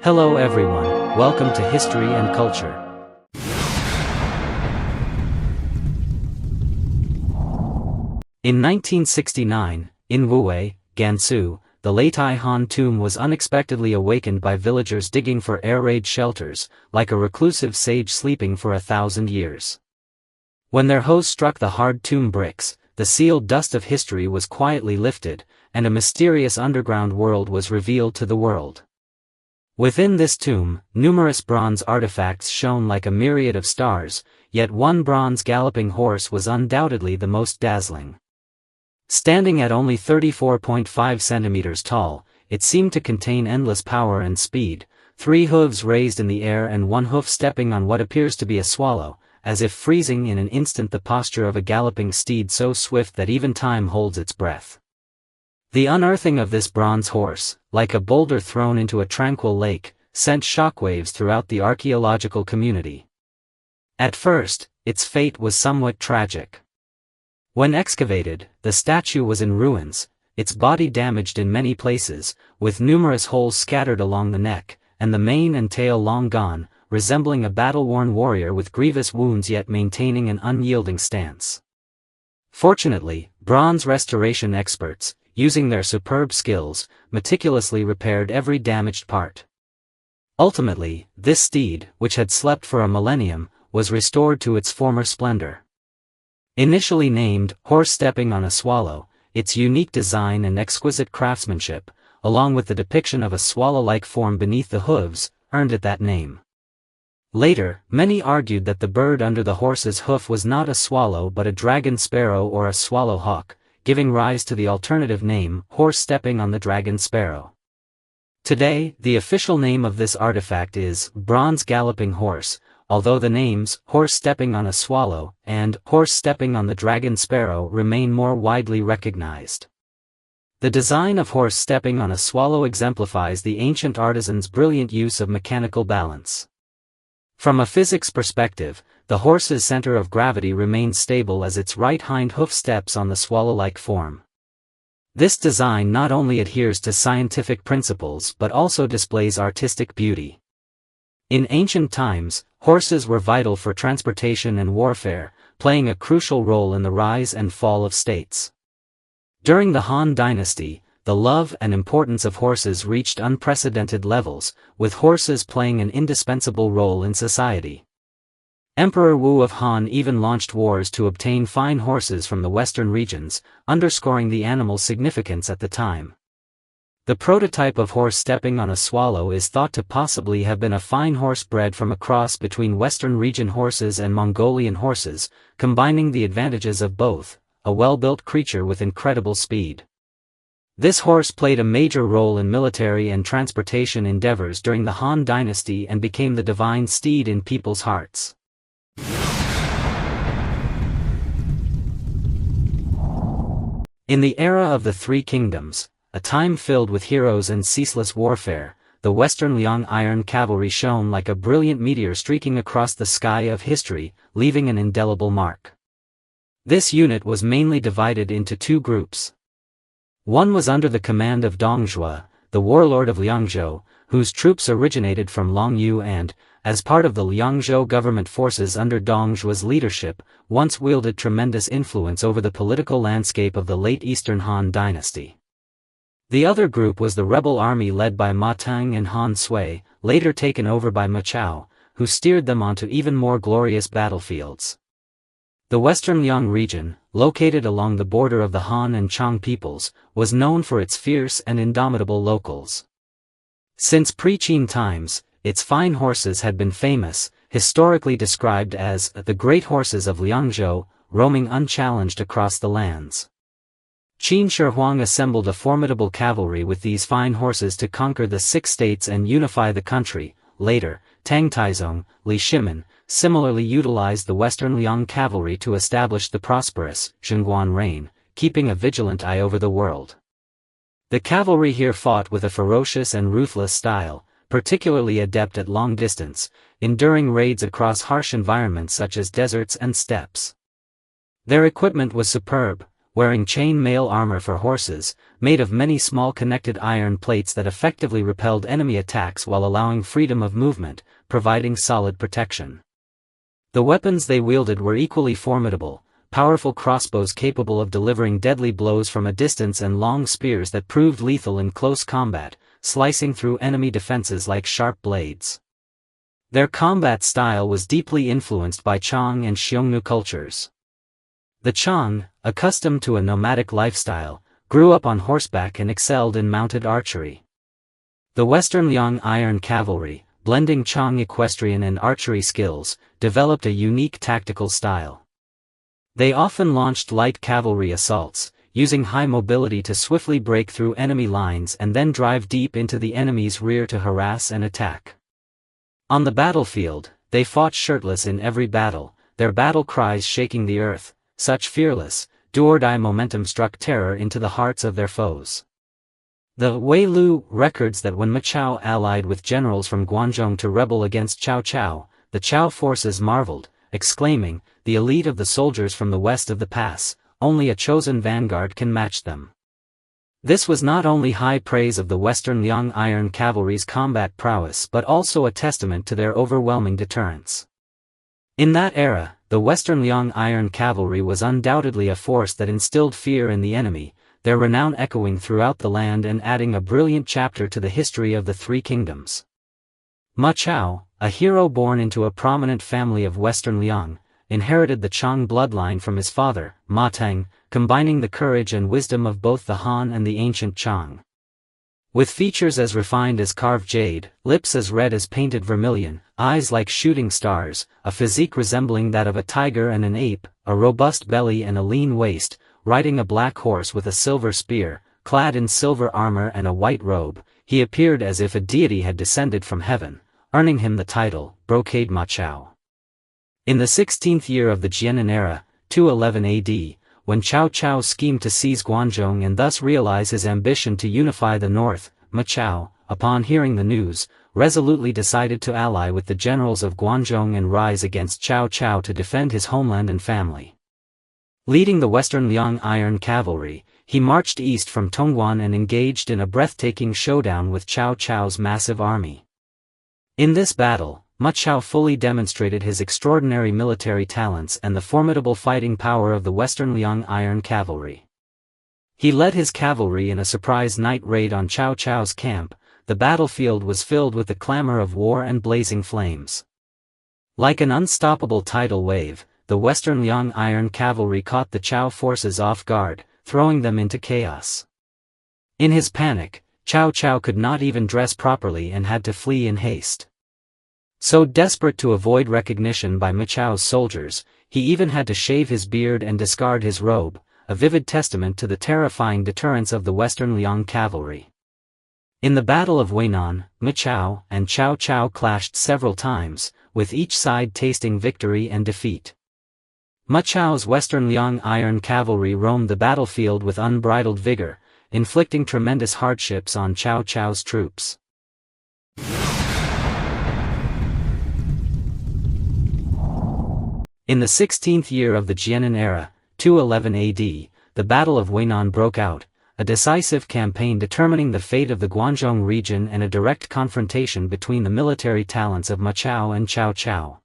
Hello everyone, welcome to History and Culture. In 1969, in Wuwei, Gansu, the Leitai Han tomb was unexpectedly awakened by villagers digging for air raid shelters, like a reclusive sage sleeping for 1,000 years. When their hose struck the hard tomb bricks, the sealed dust of history was quietly lifted, and a mysterious underground world was revealed to the world. Within this tomb, numerous bronze artifacts shone like a myriad of stars, yet one bronze galloping horse was undoubtedly the most dazzling. Standing at only 34.5 centimeters tall, it seemed to contain endless power and speed, 3 hooves raised in the air and 1 hoof stepping on what appears to be a swallow, as if freezing in an instant the posture of a galloping steed so swift that even time holds its breath. The unearthing of this bronze horse, like a boulder thrown into a tranquil lake, sent shockwaves throughout the archaeological community. At first, its fate was somewhat tragic. When excavated, the statue was in ruins, its body damaged in many places, with numerous holes scattered along the neck, and the mane and tail long gone, resembling a battle-worn warrior with grievous wounds yet maintaining an unyielding stance. Fortunately, bronze restoration experts, using their superb skills, meticulously repaired every damaged part. Ultimately, this steed, which had slept for a millennium, was restored to its former splendor. Initially named Horse Stepping on a Swallow, its unique design and exquisite craftsmanship, along with the depiction of a swallow-like form beneath the hooves, earned it that name. Later, many argued that the bird under the horse's hoof was not a swallow but a dragon sparrow or a swallow hawk, giving rise to the alternative name, Horse Stepping on the Dragon Sparrow. Today, the official name of this artifact is Bronze Galloping Horse, although the names Horse Stepping on a Swallow and Horse Stepping on the Dragon Sparrow remain more widely recognized. The design of Horse Stepping on a Swallow exemplifies the ancient artisan's brilliant use of mechanical balance. From a physics perspective, the horse's center of gravity remains stable as its right hind hoof steps on the swallow-like form. This design not only adheres to scientific principles but also displays artistic beauty. In ancient times, horses were vital for transportation and warfare, playing a crucial role in the rise and fall of states. During the Han Dynasty, the love and importance of horses reached unprecedented levels, with horses playing an indispensable role in society. Emperor Wu of Han even launched wars to obtain fine horses from the western regions, underscoring the animal's significance at the time. The prototype of Horse Stepping on a Swallow is thought to possibly have been a fine horse bred from a cross between western region horses and Mongolian horses, combining the advantages of both, a well-built creature with incredible speed. This horse played a major role in military and transportation endeavors during the Han Dynasty and became the divine steed in people's hearts. In the era of the Three Kingdoms, a time filled with heroes and ceaseless warfare, the Western Liang Iron Cavalry shone like a brilliant meteor streaking across the sky of history, leaving an indelible mark. This unit was mainly divided into 2 groups. One was under the command of Dong Zhuo, the warlord of Liangzhou, whose troops originated from Longyu and, as part of the Liangzhou government forces under Dong Zhuo's leadership, once wielded tremendous influence over the political landscape of the late Eastern Han Dynasty. The other group was the rebel army led by Ma Tang and Han Sui, later taken over by Ma Chao, who steered them onto even more glorious battlefields. The Western Liang region, located along the border of the Han and Chang peoples, was known for its fierce and indomitable locals. Since pre-Qin times, its fine horses had been famous, historically described as the great horses of Liangzhou, roaming unchallenged across the lands. Qin Shi Huang assembled a formidable cavalry with these fine horses to conquer the 6 states and unify the country. Later, Tang Taizong, Li Shimin, similarly utilized the Western Liang cavalry to establish the prosperous Zhenguan reign, keeping a vigilant eye over the world. The cavalry here fought with a ferocious and ruthless style, particularly adept at long distance, enduring raids across harsh environments such as deserts and steppes. Their equipment was superb, wearing chain mail armor for horses, made of many small connected iron plates that effectively repelled enemy attacks while allowing freedom of movement, providing solid protection. The weapons they wielded were equally formidable, powerful crossbows capable of delivering deadly blows from a distance and long spears that proved lethal in close combat, slicing through enemy defenses like sharp blades. Their combat style was deeply influenced by Chang and Xiongnu cultures. The Chang, accustomed to a nomadic lifestyle, grew up on horseback and excelled in mounted archery. The Western Liang Iron Cavalry, blending Chang equestrian and archery skills, developed a unique tactical style. They often launched light cavalry assaults, using high mobility to swiftly break through enemy lines and then drive deep into the enemy's rear to harass and attack. On the battlefield, they fought shirtless in every battle, their battle cries shaking the earth. Such fearless, do-or-die momentum struck terror into the hearts of their foes. The Wei Lu records that when Ma Chao allied with generals from Guangzhong to rebel against Cao Cao, the Chao forces marveled, exclaiming, "The elite of the soldiers from the west of the pass, only a chosen vanguard can match them." This was not only high praise of the Western Liang Iron Cavalry's combat prowess but also a testament to their overwhelming deterrence. In that era, the Western Liang Iron Cavalry was undoubtedly a force that instilled fear in the enemy, their renown echoing throughout the land and adding a brilliant chapter to the history of the Three Kingdoms. Ma Chao, a hero born into a prominent family of Western Liang, inherited the Chang bloodline from his father, Ma Teng, combining the courage and wisdom of both the Han and the ancient Chang. With features as refined as carved jade, lips as red as painted vermilion, eyes like shooting stars, a physique resembling that of a tiger and an ape, a robust belly and a lean waist, riding a black horse with a silver spear, clad in silver armor and a white robe, he appeared as if a deity had descended from heaven, earning him the title, Brocade Ma Chao. In the 16th year of the Jianan era, 211 AD, when Cao Cao schemed to seize Guangzhong and thus realize his ambition to unify the north, Ma Chao, upon hearing the news, resolutely decided to ally with the generals of Guangzhong and rise against Cao Cao to defend his homeland and family. Leading the Western Liang Iron Cavalry, he marched east from Tongguan and engaged in a breathtaking showdown with Cao Cao's massive army. In this battle, Ma Chao fully demonstrated his extraordinary military talents and the formidable fighting power of the Western Liang Iron Cavalry. He led his cavalry in a surprise night raid on Cao Cao's camp. The battlefield was filled with the clamor of war and blazing flames. Like an unstoppable tidal wave, the Western Liang Iron Cavalry caught the Cao forces off guard, throwing them into chaos. In his panic, Cao Cao could not even dress properly and had to flee in haste. So desperate to avoid recognition by Ma Chao's soldiers, he even had to shave his beard and discard his robe, a vivid testament to the terrifying deterrence of the Western Liang Cavalry. In the Battle of Weinan, Ma Chao and Cao Cao clashed several times, with each side tasting victory and defeat. Ma Chao's Western Liang Iron Cavalry roamed the battlefield with unbridled vigor, inflicting tremendous hardships on Cao Cao's troops. In the 16th year of the Jianan era, 211 AD, the Battle of Weinan broke out, a decisive campaign determining the fate of the Guangzhong region and a direct confrontation between the military talents of Ma Chao and Cao Cao.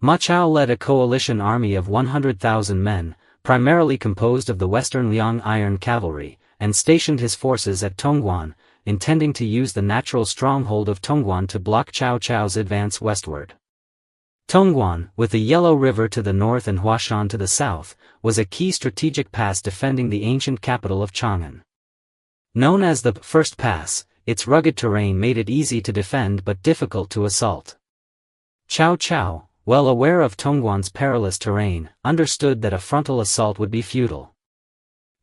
Ma Chao led a coalition army of 100,000 men, primarily composed of the Western Liang Iron Cavalry, and stationed his forces at Tongguan, intending to use the natural stronghold of Tongguan to block Cao Cao's advance westward. Tongguan, with the Yellow River to the north and Huashan to the south, was a key strategic pass defending the ancient capital of Chang'an. Known as the First Pass, its rugged terrain made it easy to defend but difficult to assault. Cao Cao, well aware of Tongguan's perilous terrain, understood that a frontal assault would be futile.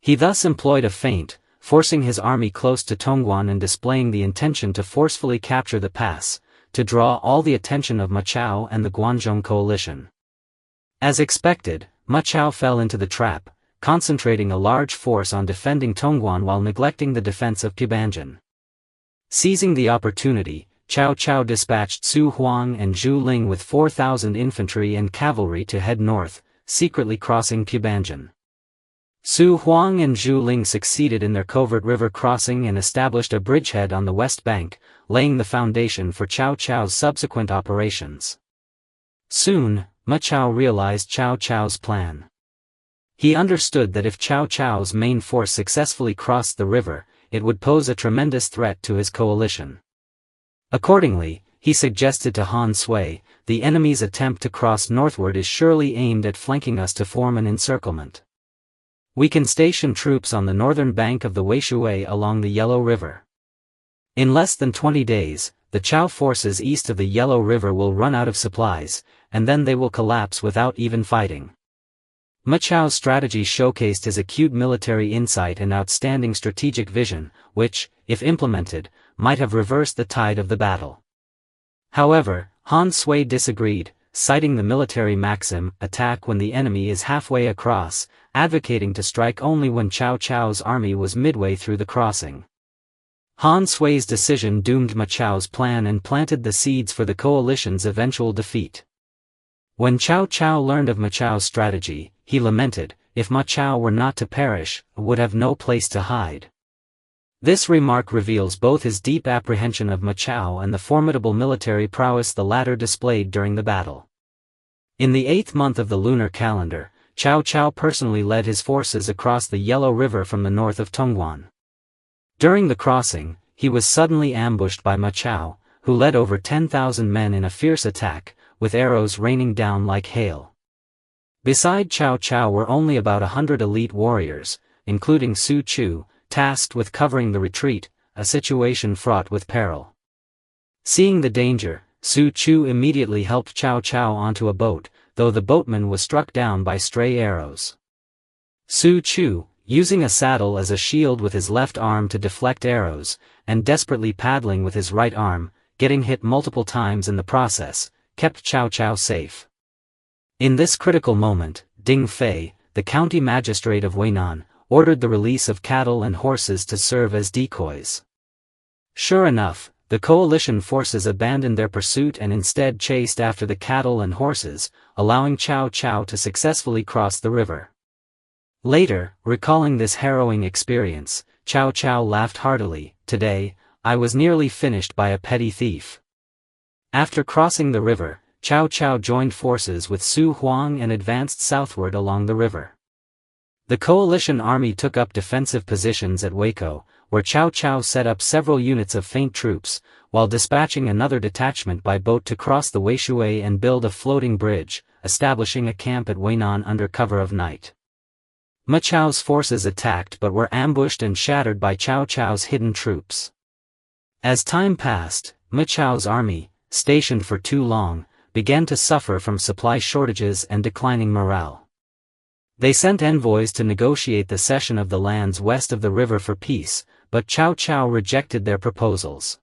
He thus employed a feint, forcing his army close to Tongguan and displaying the intention to forcefully capture the pass, to draw all the attention of Ma Chao and the Guangzhong coalition. As expected, Ma Chao fell into the trap, concentrating a large force on defending Tongguan while neglecting the defense of Qibanjan. Seizing the opportunity, Cao Cao dispatched Su Huang and Zhu Ling with 4,000 infantry and cavalry to head north, secretly crossing Qibanjan. Su Huang and Zhu Ling succeeded in their covert river crossing and established a bridgehead on the west bank, laying the foundation for Cao Cao's subsequent operations. Soon, Ma Chao realized Cao Cao's plan. He understood that if Cao Cao's main force successfully crossed the river, it would pose a tremendous threat to his coalition. Accordingly, he suggested to Han Sui, the enemy's attempt to cross northward is surely aimed at flanking us to form an encirclement. We can station troops on the northern bank of the Weishui along the Yellow River. In less than 20 days, the Chao forces east of the Yellow River will run out of supplies, and then they will collapse without even fighting. Ma Chao's strategy showcased his acute military insight and outstanding strategic vision, which, if implemented, might have reversed the tide of the battle. However, Han Sui disagreed, citing the military maxim, attack when the enemy is halfway across, advocating to strike only when Cao Cao's army was midway through the crossing. Han Sui's decision doomed Ma Chao's plan and planted the seeds for the coalition's eventual defeat. When Cao Cao learned of Ma Chao's strategy, he lamented, if Ma Chao were not to perish, would have no place to hide. This remark reveals both his deep apprehension of Ma Chao and the formidable military prowess the latter displayed during the battle. In the 8th month of the lunar calendar, Cao Cao personally led his forces across the Yellow River from the north of Tongguan. During the crossing, he was suddenly ambushed by Ma Chao, who led over 10,000 men in a fierce attack, with arrows raining down like hail. Beside Cao Cao were only about 100 elite warriors, including Su Chu, tasked with covering the retreat, a situation fraught with peril. Seeing the danger, Su Chu immediately helped Cao Cao onto a boat, though the boatman was struck down by stray arrows. Su Chu, using a saddle as a shield with his left arm to deflect arrows, and desperately paddling with his right arm, getting hit multiple times in the process, kept Cao Cao safe. In this critical moment, Ding Fei, the county magistrate of Weinan, ordered the release of cattle and horses to serve as decoys. Sure enough, the coalition forces abandoned their pursuit and instead chased after the cattle and horses, allowing Cao Cao to successfully cross the river. Later, recalling this harrowing experience, Cao Cao laughed heartily, "Today, I was nearly finished by a petty thief." After crossing the river, Cao Cao joined forces with Su Huang and advanced southward along the river. The coalition army took up defensive positions at Huiko, where Cao Cao set up several units of feint troops, while dispatching another detachment by boat to cross the Weishui and build a floating bridge, establishing a camp at Weinan under cover of night. Ma Chao's forces attacked but were ambushed and shattered by Cao Cao's hidden troops. As time passed, Ma Chao's army, stationed for too long, began to suffer from supply shortages and declining morale. They sent envoys to negotiate the cession of the lands west of the river for peace, but Cao Cao rejected their proposals.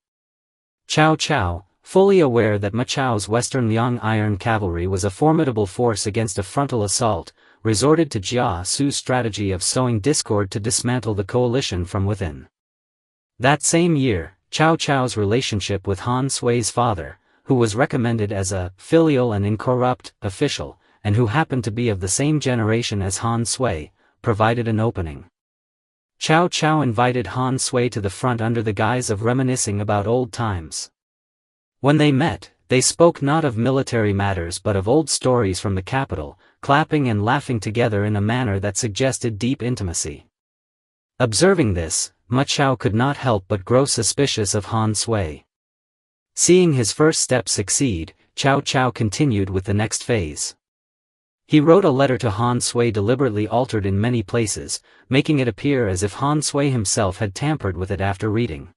Cao Cao, fully aware that Ma Chao's Western Liang Iron Cavalry was a formidable force against a frontal assault, resorted to Jia Su's strategy of sowing discord to dismantle the coalition from within. That same year, Cao Cao's relationship with Han Sui's father, who was recommended as a filial and incorrupt official, and who happened to be of the same generation as Han Sui, provided an opening. Cao Cao invited Han Sui to the front under the guise of reminiscing about old times. When they met, they spoke not of military matters but of old stories from the capital, clapping and laughing together in a manner that suggested deep intimacy. Observing this, Ma Chao could not help but grow suspicious of Han Sui. Seeing his first step succeed, Cao Cao continued with the next phase. He wrote a letter to Han Sui deliberately altered in many places, making it appear as if Han Sui himself had tampered with it after reading.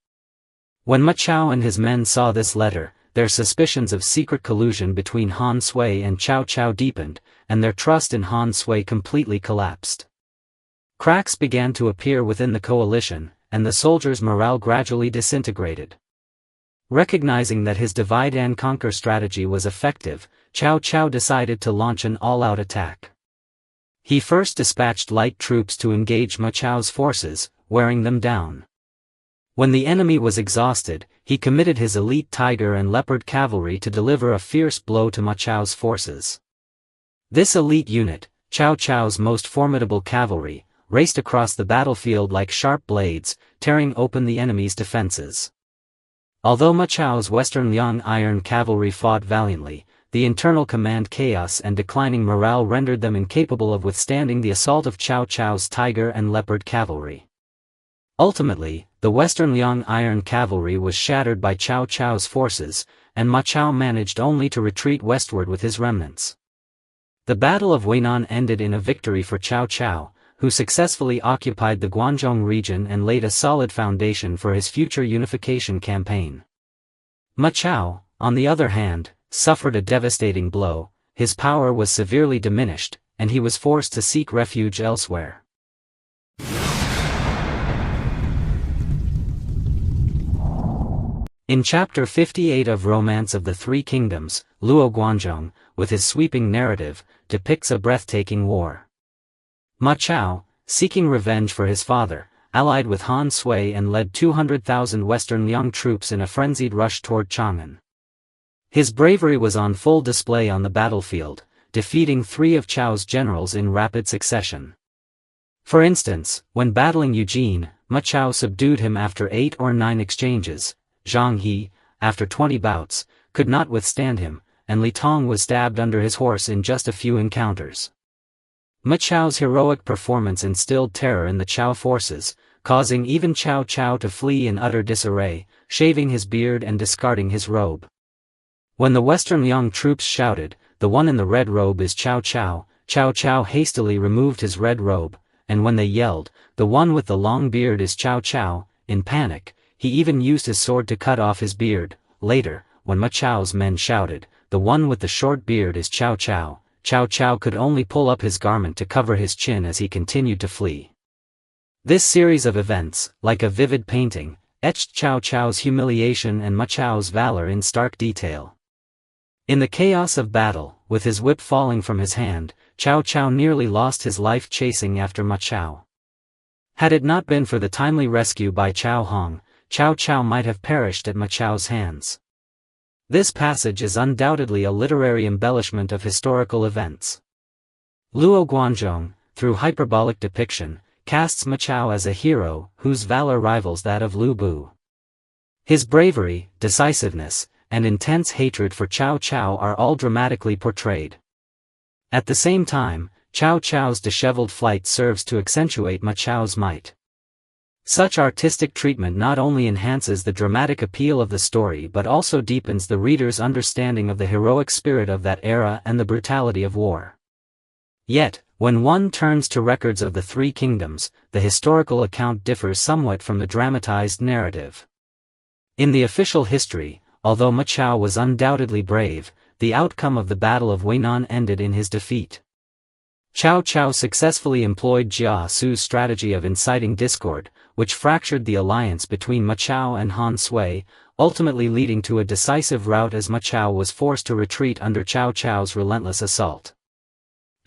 When Ma Chao and his men saw this letter, their suspicions of secret collusion between Han Sui and Cao Cao deepened, and their trust in Han Sui completely collapsed. Cracks began to appear within the coalition, and the soldiers' morale gradually disintegrated. Recognizing that his divide and conquer strategy was effective, Cao Cao decided to launch an all-out attack. He first dispatched light troops to engage Ma Chao's forces, wearing them down. When the enemy was exhausted, he committed his elite tiger and leopard cavalry to deliver a fierce blow to Ma Chao's forces. This elite unit, Cao Cao's most formidable cavalry, raced across the battlefield like sharp blades, tearing open the enemy's defenses. Although Ma Chao's Western Liang Iron Cavalry fought valiantly, the internal command chaos and declining morale rendered them incapable of withstanding the assault of Cao Cao's Tiger and Leopard cavalry. Ultimately, the Western Liang Iron Cavalry was shattered by Cao Cao's forces, and Ma Chao managed only to retreat westward with his remnants. The Battle of Weinan ended in a victory for Cao Cao, who successfully occupied the Guangzhou region and laid a solid foundation for his future unification campaign. Ma Chao, on the other hand, suffered a devastating blow. His power was severely diminished, and he was forced to seek refuge elsewhere. In Chapter 58 of Romance of the Three Kingdoms, Luo Guanzhong, with his sweeping narrative, depicts a breathtaking war. Ma Chao, seeking revenge for his father, allied with Han Sui and led 200,000 Western Liang troops in a frenzied rush toward Chang'an. His bravery was on full display on the battlefield, defeating 3 of Chao's generals in rapid succession. For instance, when battling Eugene, Ma Chao subdued him after 8 or 9 exchanges. Zheng He, after 20 bouts, could not withstand him, and Li Tong was stabbed under his horse in just a few encounters. Ma Chao's heroic performance instilled terror in the Chao forces, causing even Cao Cao to flee in utter disarray, shaving his beard and discarding his robe. When the Western Liang troops shouted, "The one in the red robe is Cao Cao," Cao Cao hastily removed his red robe, and when they yelled, "The one with the long beard is Cao Cao," in panic, he even used his sword to cut off his beard. Later, when Ma Chao's men shouted, "The one with the short beard is Cao Cao," Cao Cao could only pull up his garment to cover his chin as he continued to flee. This series of events, like a vivid painting, etched Cao Cao's humiliation and Ma Chao's valor in stark detail. In the chaos of battle, with his whip falling from his hand, Cao Cao nearly lost his life chasing after Ma Chao. Had it not been for the timely rescue by Cao Hong, Cao Cao might have perished at Ma Chao's hands. This passage is undoubtedly a literary embellishment of historical events. Luo Guanzhong, through hyperbolic depiction, casts Ma Chao as a hero whose valor rivals that of Lu Bu. His bravery, decisiveness, and intense hatred for Cao Cao are all dramatically portrayed. At the same time, Cao Cao's disheveled flight serves to accentuate Ma Chao's might. Such artistic treatment not only enhances the dramatic appeal of the story but also deepens the reader's understanding of the heroic spirit of that era and the brutality of war. Yet, when one turns to records of the Three Kingdoms, the historical account differs somewhat from the dramatized narrative. In the official history, although Ma Chao was undoubtedly brave, the outcome of the Battle of Weinan ended in his defeat. Cao Cao successfully employed Jia Su's strategy of inciting discord, which fractured the alliance between Ma Chao and Han Sui, ultimately leading to a decisive rout as Ma Chao was forced to retreat under Cao Cao's relentless assault.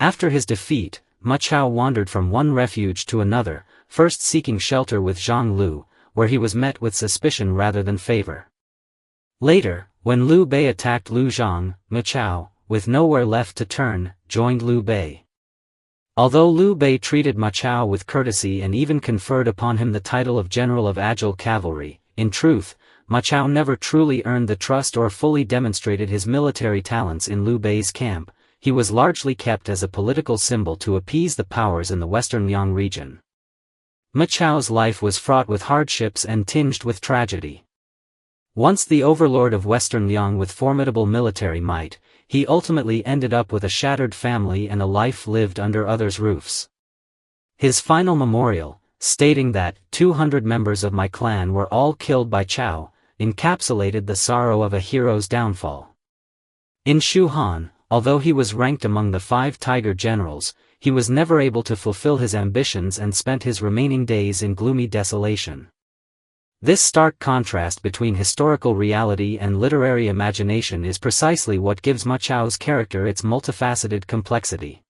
After his defeat, Ma Chao wandered from one refuge to another, first seeking shelter with Zhang Lu, where he was met with suspicion rather than favor. Later, when Liu Bei attacked Lu Zhang, Ma Chao, with nowhere left to turn, joined Liu Bei. Although Liu Bei treated Ma Chao with courtesy and even conferred upon him the title of General of Agile Cavalry, in truth, Ma Chao never truly earned the trust or fully demonstrated his military talents in Liu Bei's camp. He was largely kept as a political symbol to appease the powers in the Western Liang region. Ma Chao's life was fraught with hardships and tinged with tragedy. Once the overlord of Western Liang with formidable military might, he ultimately ended up with a shattered family and a life lived under others' roofs. His final memorial, stating that 200 members of my clan were all killed by Chao, encapsulated the sorrow of a hero's downfall. In Shu Han, although he was ranked among the 5 Tiger generals, he was never able to fulfill his ambitions and spent his remaining days in gloomy desolation. This stark contrast between historical reality and literary imagination is precisely what gives Ma Chao's character its multifaceted complexity.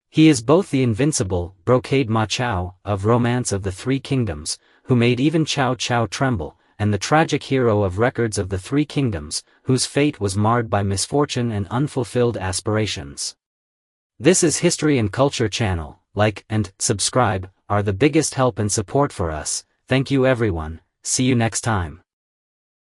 He is both the invincible, brocade Ma Chao, of Romance of the Three Kingdoms, who made even Cao Cao tremble, and the tragic hero of Records of the Three Kingdoms, whose fate was marred by misfortune and unfulfilled aspirations. This is History and Culture channel. Like and subscribe are the biggest help and support for us. Thank you everyone. See you next time.